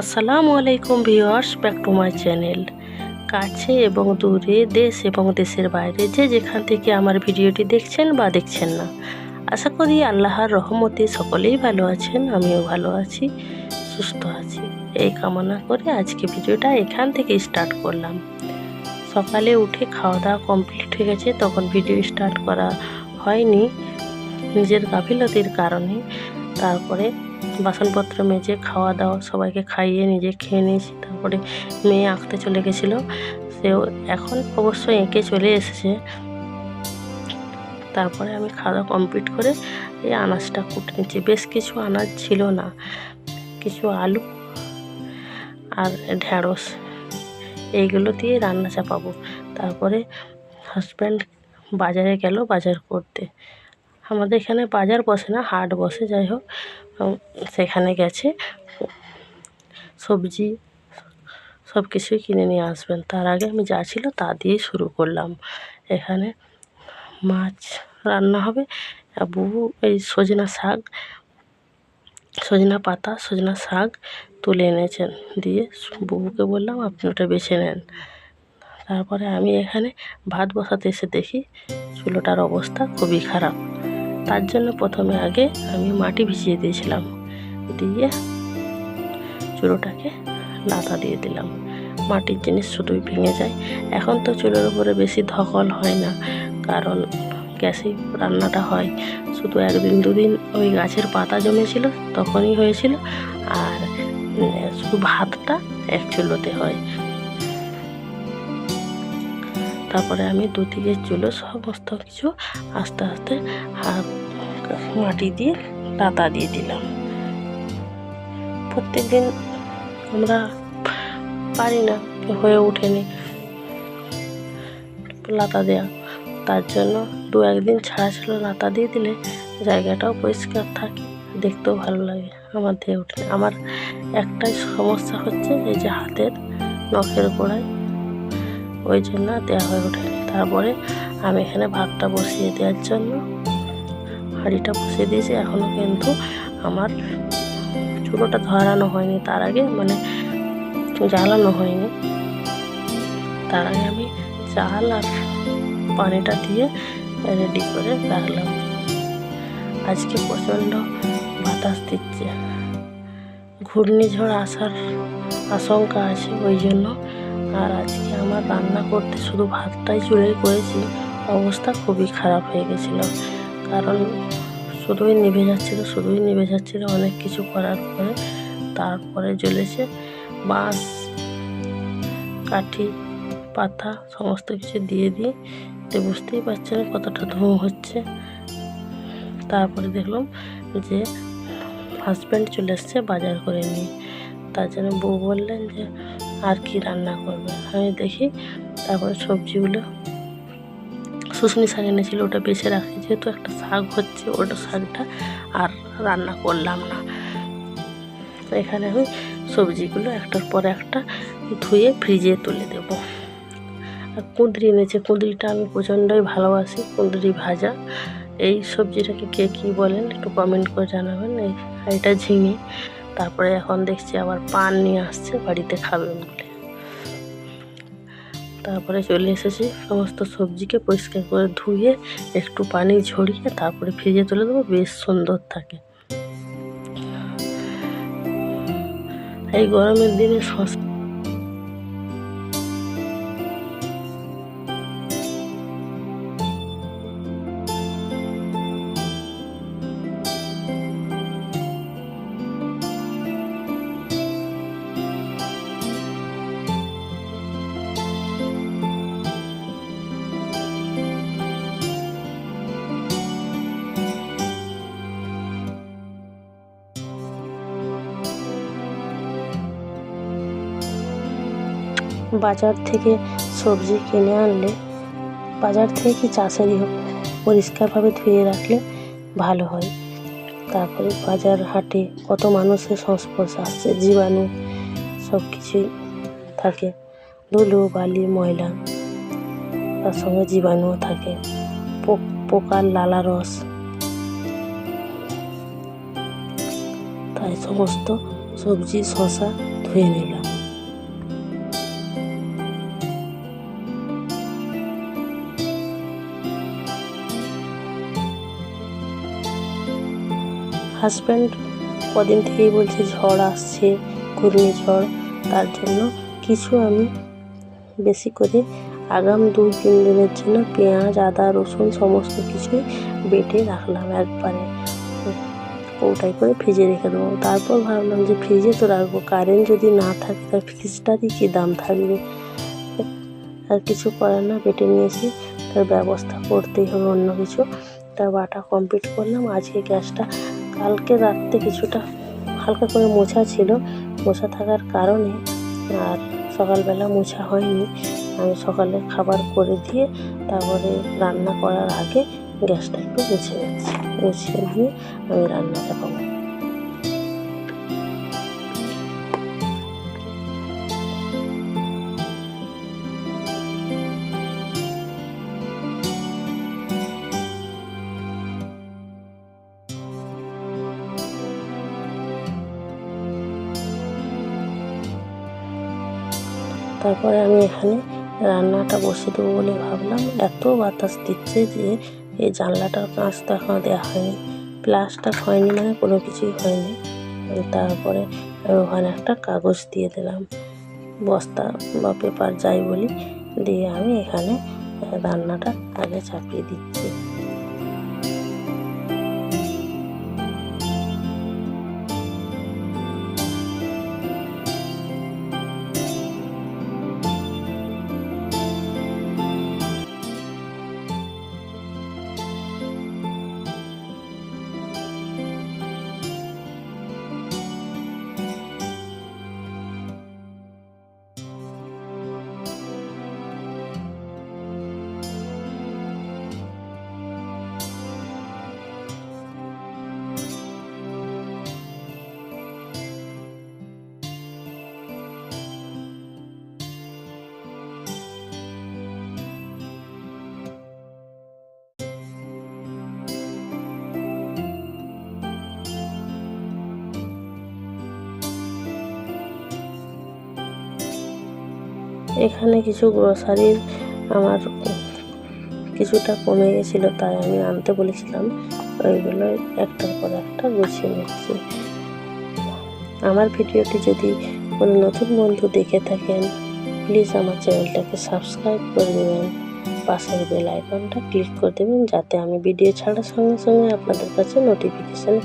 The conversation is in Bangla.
আসসালামু আলাইকুম viewers, back to my channel. কাছে এবং দূরে, দেশ এবং দেশের বাইরে যে যেখান থেকে আমার ভিডিওটি দেখছেন বা দেখছেন না, আশা করি আল্লাহর রহমতে সকলেই ভালো আছেন। আমিও ভালো আছি, সুস্থ আছি, এই কামনা করে আজকে ভিডিওটা এখান থেকে স্টার্ট করলাম। সকালে উঠে খাওয়া দাওয়া কমপ্লিট হয়ে গেছে, তখন ভিডিও স্টার্ট করা হয়নি নিজের গাফিলতির কারণে। তারপরে বাসনপত্র মেজে খাওয়া দাওয়া সবাইকে খাইয়ে নিজে খেয়ে নিয়েছি। তারপরে মেয়ে আঁকতে চলে গেছিলো, সেও এখন অবশ্যই এঁকে চলে এসেছে। তারপরে আমি খাওয়া দাওয়া কমপ্লিট করে এই আনাজটা কুটে নিচ্ছি। বেশ কিছু আনাজ ছিল না, কিছু আলু আর ঢেঁড়স, এইগুলো দিয়ে রান্না চাপাবো। তারপরে হাজব্যান্ড বাজারে গেল বাজার করতে। আমাদের এখানে বাজার বসে না, হাট বসে, যাই হোক সেখানে গেছে। সবজি সব কিছুই কিনে নিয়ে আসবেন। তার আগে আমি যা ছিল তা দিয়েই শুরু করলাম। এখানে মাছ রান্না হবে, বুবু এই সজনা পাতা সজনা শাক তুলে এনেছেন, দিয়ে বুবুকে বললাম আপনি ওটা বেছে নেন। তারপরে আমি এখানে ভাত বসাতে এসে দেখি চুলোটার অবস্থা খুবই খারাপ। তার জন্য প্রথমে আগে আমি মাটি ভিজিয়ে দিয়েছিলাম, দিয়ে চুলোটাকে লাতা দিয়ে দিলাম। মাটির জিনিস শুধুই ভেঙে যায়। এখন তো চুলোর উপরে বেশি ধকল হয় না, কারণ গ্যাসেই রান্নাটা হয়। শুধু একদিন দুদিন ওই গাছের পাতা জমেছিল, তখনই হয়েছিল। আর শুধু ভাতটা এক চুলোতে হয়। তারপরে আমি দুদিকে চুলো সমস্ত কিছু আস্তে আস্তে মাটি দিয়ে লাতা দিয়ে দিলাম। প্রত্যেকদিন আমরা পারি না, হয়ে ওঠেনি লাতা দেওয়া, তার জন্য দু একদিন ছাড়া ছিল লাতা দিয়ে দিলে জায়গাটাও পরিষ্কার থাকে, দেখতেও ভালো লাগে। আমার দিয়ে ওঠে। আমার একটাই সমস্যা হচ্ছে এই যে হাতের নখের গোড়ায়, ওই জন্য দেওয়া হয়ে ওঠেনি। তারপরে আমি এখানে ভাতটা বসিয়ে দেওয়ার জন্য হাঁড়িটা বসিয়ে দিয়েছি। এখনও কিন্তু আমার চুলোটা ধরানো হয়নি, তার আগে মানে জ্বালানো হয়নি। তার আগে আমি চাল আর পানিটা দিয়ে রেডি করে রাখলাম। আজকে প্রচণ্ড বাতাস দিচ্ছে, ঘূর্ণিঝড় আসার আশঙ্কা আছে, ওই জন্য। আর আজকে আমার রান্না করতে শুধু ভাতটাই চুলোয় করেছি, অবস্থা খুবই খারাপ হয়ে গেছিলো। কারণ শুধুই নিভে যাচ্ছিলো অনেক কিছু করার পরে। তারপরে জ্বলেছে বাঁশ, কাঠি, পাতা সমস্ত কিছু দিয়ে তো বুঝতেই পারছেন কতটা ধুম হচ্ছে। তারপরে দেখলাম যে হাজব্যান্ড চলে এসছে বাজার করে নিয়ে। তার জন্য বউ বললেন যে আর কি রান্না করবে। আমি দেখি, তারপরে সবজিগুলো শুশনি শাক এনেছিল, ওটা বেছে রাখি, যেহেতু একটা শাক হচ্ছে, ওটা শাকটা আর রান্না করলাম না। এখানে আমি সবজিগুলো একটার পর একটা ধুয়ে ফ্রিজে তুলে দেব। আর কুঁদরি এনেছে, কুঁদরিটা আমি প্রচণ্ডই ভালোবাসি, কুঁদরি ভাজা। এই সবজিটাকে কে কী বলেন একটু কমেন্ট করে জানাবেন। এটা ঝিঙে। তারপরে এখন দেখছি আবার পান নিয়ে আসছে বাড়িতে খাবেন বলে। তারপরে চলে এসেছি, সমস্ত সবজিকে পরিষ্কার করে ধুয়ে একটু পানি ঝরিয়ে তারপরে ফ্রিজে তুলে দেবো, বেশ সুন্দর থাকে। এই গরমের দিনে বাজার থেকে সবজি কিনে আনলে, বাজার থেকে কি চাষেরই হোক, পরিষ্কারভাবে ধুয়ে রাখলে ভালো হয়। তারপরে বাজার হাটে কত মানুষের সংস্পর্শে আসছে, জীবাণু সব কিছুই থাকে, ধুলো বালি ময়লা, তার সঙ্গে জীবাণুও থাকে, পোকার লালা রস। তাই সমস্ত সবজি শসা ধুয়ে ধুয়ে নিলাম। হাজব্যান্ড কদিন থেকেই বলছে ঝড় আসছে, ঘূর্ণিঝড়, তার জন্য কিছু আমি বেশি করে আগাম 2-3 দিনের জন্য পেঁয়াজ, আদা, রসুন সমস্ত কিছুই বেটে রাখলাম একবারে কৌটায় করে ফ্রিজে রেখে দেবো। তারপর ভাবলাম যে ফ্রিজে তো রাখবো, কারেন্ট যদি না থাকে তার ফ্রিজটারই কী দাম থাকবে। আর কিছু করার না, বেটে নিয়েছি, তার ব্যবস্থা করতেই হবে অন্য কিছু। তার বাটা কমপ্লিট করলাম। আজকে গ্যাসটা কালকে রাত্রে কিছুটা হালকা করে মোছা ছিল, মোছা থাকার কারণে আর সকালবেলা মোছা হয়নি। আমি সকালে খাবার করে দিয়ে তারপরে রান্না করার আগে গ্যাসটা একটু মুছে নিচ্ছি, মুছে দিয়ে আমি রান্না চাপাবো। তারপরে আমি এখানে রান্নাটা বসিয়ে দেবো বলে ভাবলাম। এত বাতাস দিচ্ছে যে এই জানলাটার কাঁচ তো এখনও দেওয়া হয়নি, প্লাস্টার হয়নি, মানে কোনো কিছুই হয়নি। তারপরে আমি ওখানে একটা কাগজ দিয়ে দিলাম, বস্তা বা পেপার যাই বলি, দিয়ে আমি এখানে রান্নাটা আগে চাপিয়ে দিচ্ছি। এখানে কিছু গ্রোসারির আমার কিছুটা কমে গেছিলো, তাই আমি আনতে বলেছিলাম, ওইগুলো একটার পর একটা গুছিয়ে নিচ্ছি। আমার ভিডিওটি যদি কোনো নতুন বন্ধু দেখে থাকেন, প্লিজ আমার চ্যানেলটাকে সাবস্ক্রাইব করে দেবেন, পাশের বেল আইকনটা ক্লিক করে দেবেন, যাতে আমি ভিডিও ছাড়ার সঙ্গে সঙ্গে আপনাদের কাছে নোটিফিকেশান